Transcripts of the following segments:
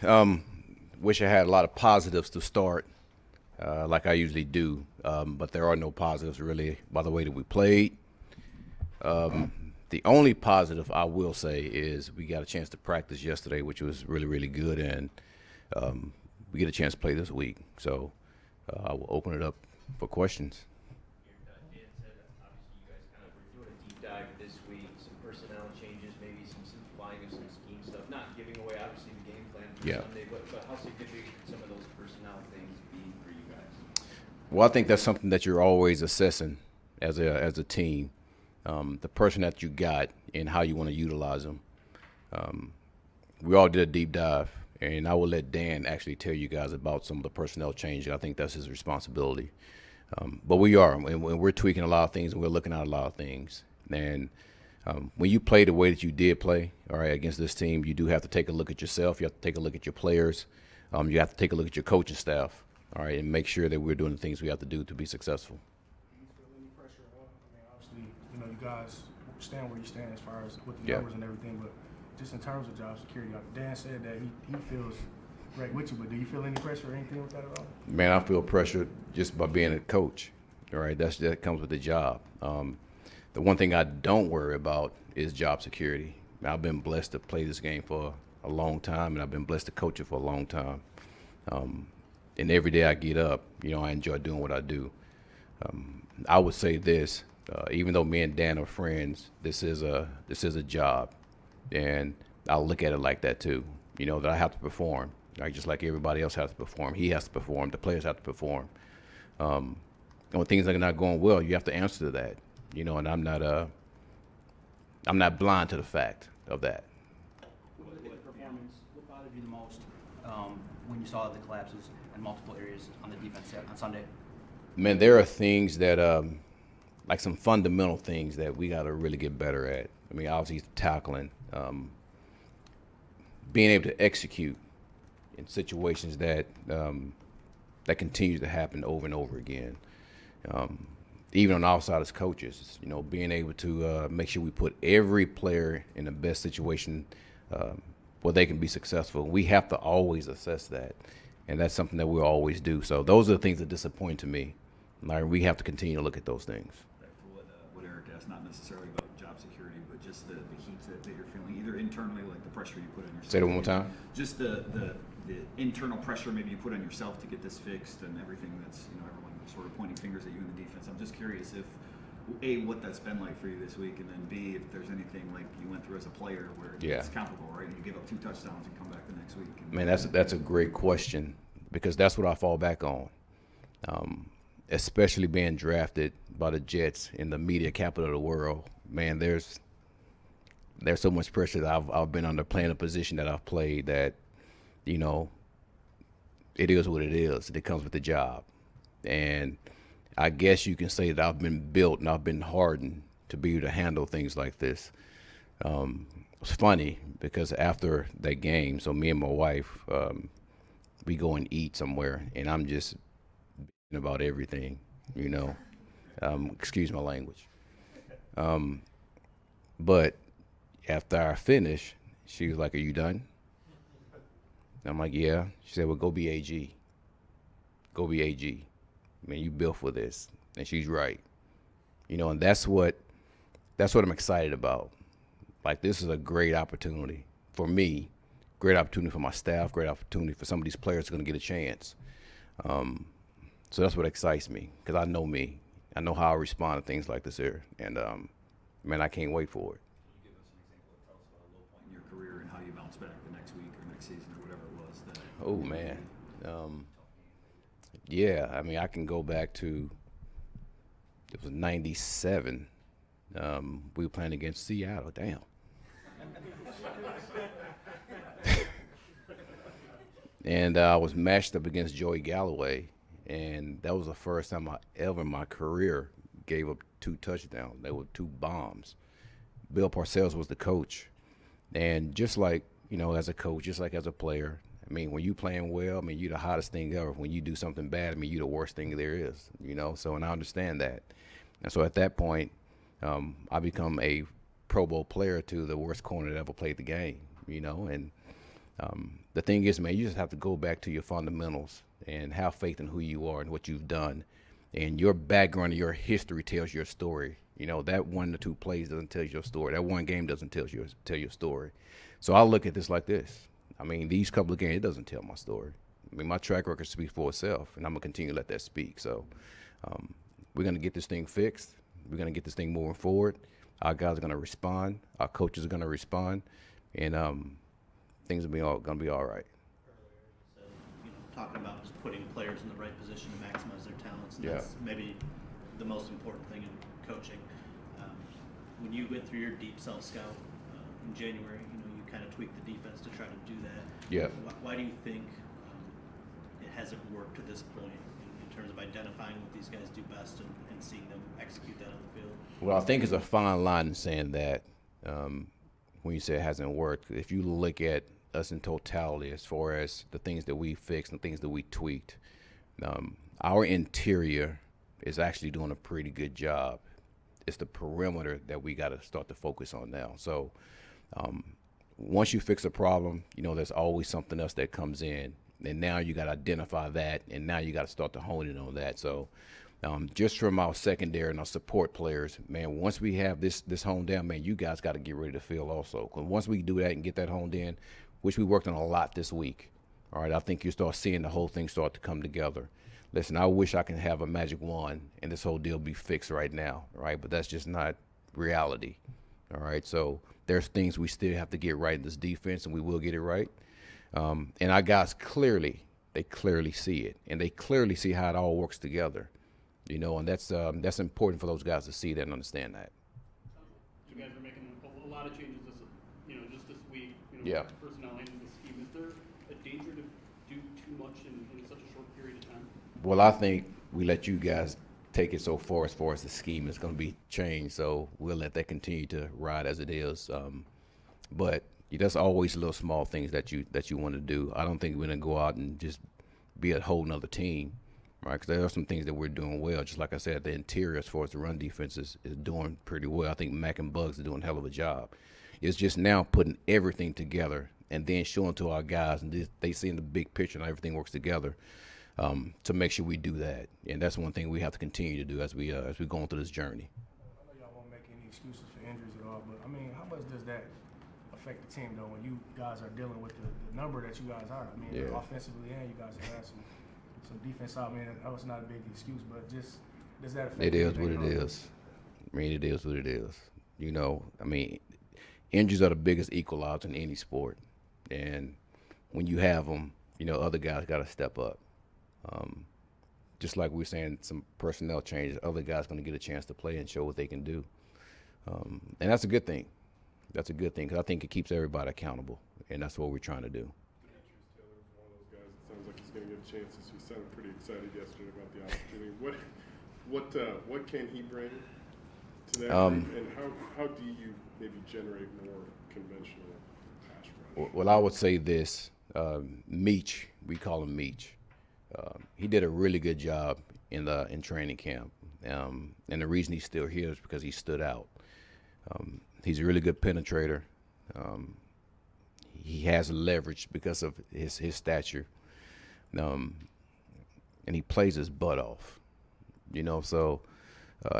Um, Wish I had a lot of positives to start, like I usually do, but there are no positives really by the way that we played. The only positive I will say is we got a chance to practice yesterday, which was really, really good, and we get a chance to play this week. So I will open it up for questions. Dan said, obviously you guys kind of were doing a deep dive this week, some personnel changes, maybe some simplifying of some scheme stuff, not giving away obviously the game plan for Yeah. Sunday, but how significant could some of those personnel things be for you guys? Well, I think that's something that you're always assessing as a team, the person that you got and how you want to utilize them. We all did a deep dive, and I will let Dan actually tell you guys about some of the personnel changes. I think that's his responsibility. But we are, and we're tweaking a lot of things, and we're looking at a lot of things. And when you play the way that you did play, all right, against this team, you do have to take a look at yourself. You have to take a look at your players. You have to take a look at your coaching staff, all right, and make sure that we're doing the things we have to do to be successful. Do you feel any pressure at all? I mean, obviously, you guys stand where you stand as far as with the Yeah. numbers and everything, but just in terms of job security, Dan said that he feels great with you, but do you feel any pressure or anything with that at all? Man, I feel pressure just by being a coach. All right, that comes with the job. The one thing I don't worry about is job security. I've been blessed to play this game for a long time, and I've been blessed to coach it for a long time. And every day I get up, I enjoy doing what I do. I would say this: even though me and Dan are friends, this is a job, and I'll look at it like that too. That I have to perform, right? Just like everybody else has to perform. He has to perform. The players have to perform. And when things are not going well, you have to answer to that. And I'm not blind to the fact of that. What performance, what bothered you the most when you saw the collapses in multiple areas on the defense on Sunday? Man, there are things that, like some fundamental things that we got to really get better at. I mean, obviously tackling, being able to execute in situations that continues to happen over and over again. Even on our side as coaches, being able to make sure we put every player in the best situation where they can be successful. We have to always assess that, and that's something that we'll always do. So those are the things that disappoint to me. Like, we have to continue to look at those things. Right, for what Eric asked, not necessarily about job security, but just the heat that you're feeling, either internally, like the pressure you put on yourself. Say that one more time. Just the internal pressure maybe you put on yourself to get this fixed, and everything that's everyone sort of pointing fingers at you in the defense. I'm just curious if A, what that's been like for you this week, and then B, if there's anything like you went through as a player where it's comparable, right? You give up 2 touchdowns and come back the next week. Man, that's a great question, because that's what I fall back on. Especially being drafted by the Jets in the media capital of the world. Man, there's so much pressure that I've been under playing a position that I've played that, it is what it is. It comes with the job. And I guess you can say that I've been built and I've been hardened to be able to handle things like this. It's funny because after that game, so me and my wife, we go and eat somewhere, and I'm just about everything, excuse my language. But after I finished, she was like, "Are you done?" I'm like, "Yeah." She said, "Well, go be AG. Go be AG. Man, you built for this." And she's right. And that's what I'm excited about. Like, this is a great opportunity for me, great opportunity for my staff, great opportunity for some of these players who are going to get a chance. So that's what excites me, because I know me. I know how I respond to things like this here. And, man, I can't wait for it. Can you give us an example or tell us about a low point in your career and how you bounce back the next week or next season or whatever it was? Oh, man. Yeah, I mean, I can go back to, it was 97. We were playing against Seattle. Damn. And I was matched up against Joey Galloway, and that was the first time I ever in my career gave up 2 touchdowns. They were 2 bombs. Bill Parcells was the coach. And just like, as a coach, just like as a player, I mean, when you playing well, I mean, you're the hottest thing ever. When you do something bad, I mean, you're the worst thing there is, So, and I understand that. And so at that point, I become a Pro Bowl player to the worst corner that ever played the game, and the thing is, man, you just have to go back to your fundamentals and have faith in who you are and what you've done. And your background and your history tells your story. You know, that 1 or 2 plays doesn't tell your story. That one game doesn't tell your story. So I look at this like this. I mean, these couple of games, it doesn't tell my story. I mean, my track record speaks for itself, and I'm going to continue to let that speak. So we're going to get this thing fixed. We're going to get this thing moving forward. Our guys are going to respond. Our coaches are going to respond. And things are going to be all right. So, talking about just putting players in the right position to maximize their talents, and Yeah. that's maybe the most important thing in coaching. When you went through your deep self-scout in January, you kind of tweaked the defense to try to do that. Yeah. Why do you think it hasn't worked to this point in terms of identifying what these guys do best and seeing them execute that on the field? Well, I think it's a fine line in saying that when you say it hasn't worked. If you look at us in totality as far as the things that we fixed and things that we tweaked, our interior is actually doing a pretty good job. It's the perimeter that we got to start to focus on now. So once you fix a problem, there's always something else that comes in. And now you got to identify that, and now you got to start to hone in on that. So just from our secondary and our support players, man, once we have this honed down, man, you guys got to get ready to field also. Because once we do that and get that honed in, which we worked on a lot this week, all right, I think you start seeing the whole thing start to come together. Listen, I wish I could have a magic wand and this whole deal be fixed right now, right? But that's just not reality, all right? So there's things we still have to get right in this defense, and we will get it right. And our guys clearly see it, and they clearly see how it all works together, and that's important for those guys to see that and understand that. You guys are making a lot of changes just this week, Yeah. personnel and the scheme. Is there a danger to do too much in such a short period of time? Well, I think we let you guys take it so far as the scheme is going to be changed, so we'll let that continue to ride as it is. But there's always little small things that you want to do. I don't think we're going to go out and just be a whole nother team, right? Because there are some things that we're doing well. Just like I said, the interior as far as the run defense is doing pretty well. I think Mac and Bugs are doing a hell of a job. It's just now putting everything together and then showing to our guys, and they seeing the big picture and everything works together. To make sure we do that, and that's one thing we have to continue to do as we go through this journey. I know y'all won't make any excuses for injuries at all, but I mean, how much does that affect the team though when you guys are dealing with the number that you guys are? I mean, Yeah. offensively, and you guys have had some defense out. I mean, I know it's not a big excuse, but just does that affect? It is anything what it at all? is. I mean, it is what it is. I mean, injuries are the biggest equalizer in any sport, and when you have them, other guys got to step up. Just like we were saying, some personnel changes, other guys going to get a chance to play and show what they can do. And that's a good thing. That's a good thing because I think it keeps everybody accountable, and that's what we're trying to do. Demetrius Taylor is one of those guys that sounds like he's going to get a chance. He sounded pretty excited yesterday about the opportunity. What can he bring to that group, and how do you maybe generate more conventional pass rush? Well, I would say this, Meach, we call him Meach. He did a really good job in training camp, and the reason he's still here is because he stood out. He's a really good penetrator. He has leverage because of his stature, and he plays his butt off. So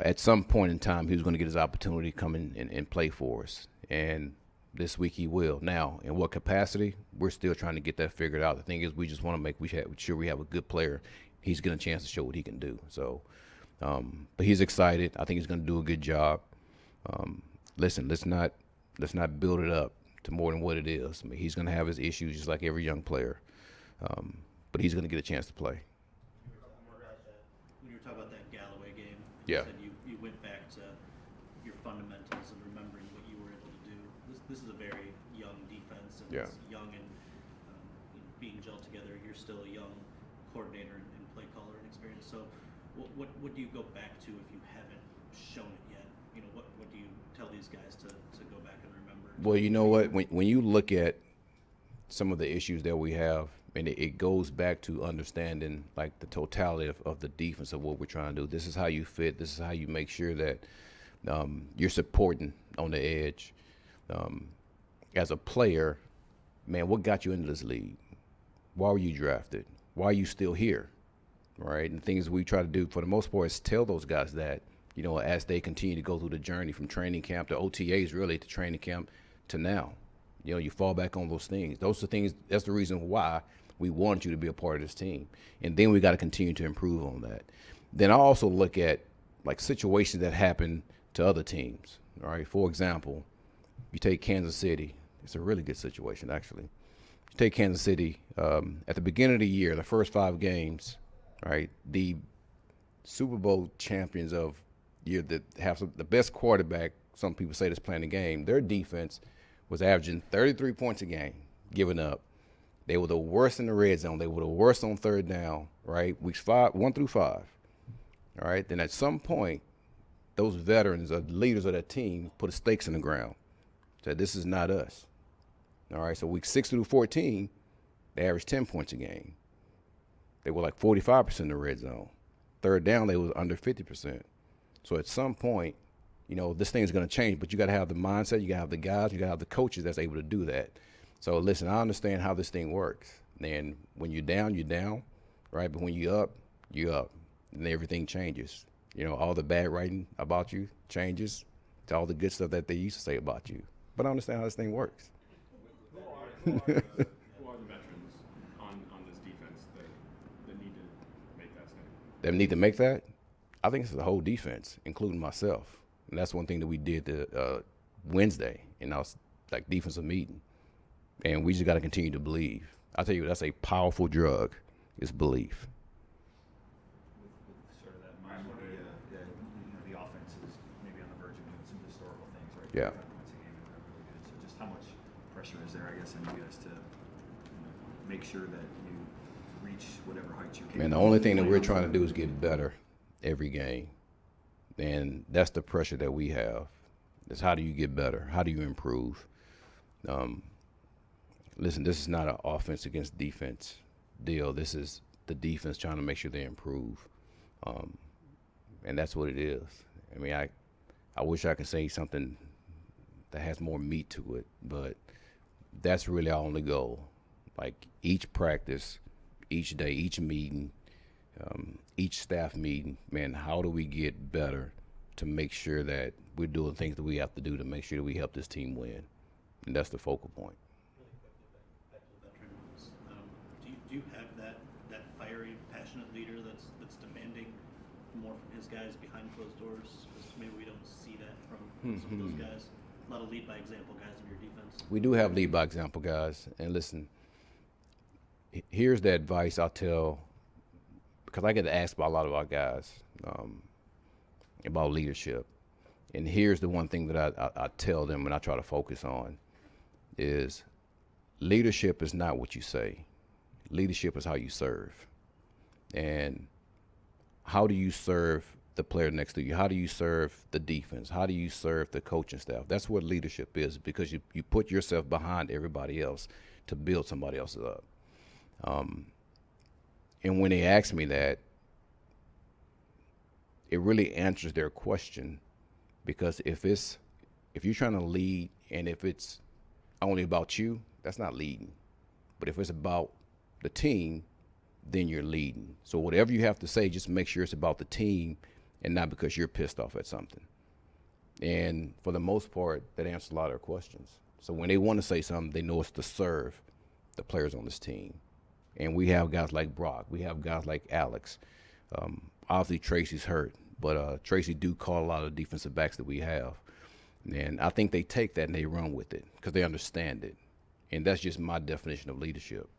at some point in time, he was going to get his opportunity to come in and play for us, and this week he will. Now, in what capacity, we're still trying to get that figured out. The thing is, we just want to make sure we have a good player. He's getting a chance to show what he can do. So, but he's excited. I think he's going to do a good job. Listen, let's not build it up to more than what it is. I mean, he's going to have his issues just like every young player, but he's going to get a chance to play. When you were talking about that Galloway game, Yeah. you said you went back to your fundamentals and remembering what you were able to do. This is a very young defense, and Yeah. it's young and being gelled together. You're still a young coordinator and play caller and experience. So, what do you go back to if you haven't shown it yet? What do you tell these guys to go back and remember? Well, you know what? When you look at some of the issues that we have, and it goes back to understanding like the totality of the defense of what we're trying to do. This is how you fit. This is how you make sure that you're supporting on the edge. As a player, man, what got you into this league? Why were you drafted? Why are you still here? Right? And things we try to do for the most part is tell those guys that, you know, as they continue to go through the journey from training camp to OTAs, really, to training camp to now. You know, you fall back on those things. Those are things, that's the reason why we want you to be a part of this team. And then we got to continue to improve on that. Then I also look at like situations that happen to other teams. All right. For example, you take Kansas City. It's a really good situation, actually. You take Kansas City at the beginning of the year, the first 5 games, right? The Super Bowl champions of year that have the best quarterback, some people say, that's playing the game. Their defense was averaging 33 points a game, giving up. They were the worst in the red zone. They were the worst on third down, right? Weeks 1 through 5. All right. Then at some point, those veterans or leaders of that team put stakes in the ground. Said, this is not us. All right. So weeks 6 through 14, they averaged 10 points a game. They were like 45% in the red zone. Third down, they was under 50%. So at some point, you know, this thing's going to change, but you got to have the mindset, you got to have the guys, you got to have the coaches that's able to do that. So listen, I understand how this thing works. And when you're down, right? But when you're up, and everything changes. You know, all the bad writing about you changes to all the good stuff that they used to say about you. But I understand how this thing works. Who are the veterans on this defense that need to make that statement? That need to make that? I think it's the whole defense, including myself. And that's one thing that we did the Wednesday in our like defensive meeting. And we just got to continue to believe. I tell you, that's a powerful drug, is belief. With sort of that mind where the offense is maybe on the verge of doing some historical things, right? Yeah. 5 points a game and they're really good. So just how much pressure is there, I guess, on you guys to make sure that you reach whatever heights you're capable? Man, the only thing that we're trying to do is get better every game. And that's the pressure that we have. Is how do you get better? How do you improve? Listen, this is not an offense against defense deal. This is the defense trying to make sure they improve. And that's what it is. I mean, I wish I could say something that has more meat to it, but that's really our only goal. Like each practice, each day, each meeting, each staff meeting, man, how do we get better to make sure that we're doing things that we have to do to make sure that we help this team win? And that's the focal point. Back to the veterans. Do you have that fiery, passionate leader that's demanding more from his guys behind closed doors? Because maybe we don't see that from some of those guys. A lot of lead by example guys in your defense. We do have lead by example guys. And listen, here's the advice I'll tell, because I get asked by a lot of our guys about leadership. And here's the one thing that I tell them and I try to focus on is leadership is not what you say. Leadership is how you serve. And how do you serve the player next to you? How do you serve the defense? How do you serve the coaching staff? That's what leadership is, because you put yourself behind everybody else to build somebody else up. And when they ask me that, it really answers their question, because if you're trying to lead and if it's only about you, that's not leading. But if it's about the team, then you're leading. So whatever you have to say, just make sure it's about the team and not because you're pissed off at something. And for the most part, that answers a lot of their questions. So when they want to say something, they know it's to serve the players on this team. And we have guys like Brock. We have guys like Alex. Obviously, Tracy's hurt, but Tracy do call a lot of defensive backs that we have. And I think they take that and they run with it because they understand it. And that's just my definition of leadership.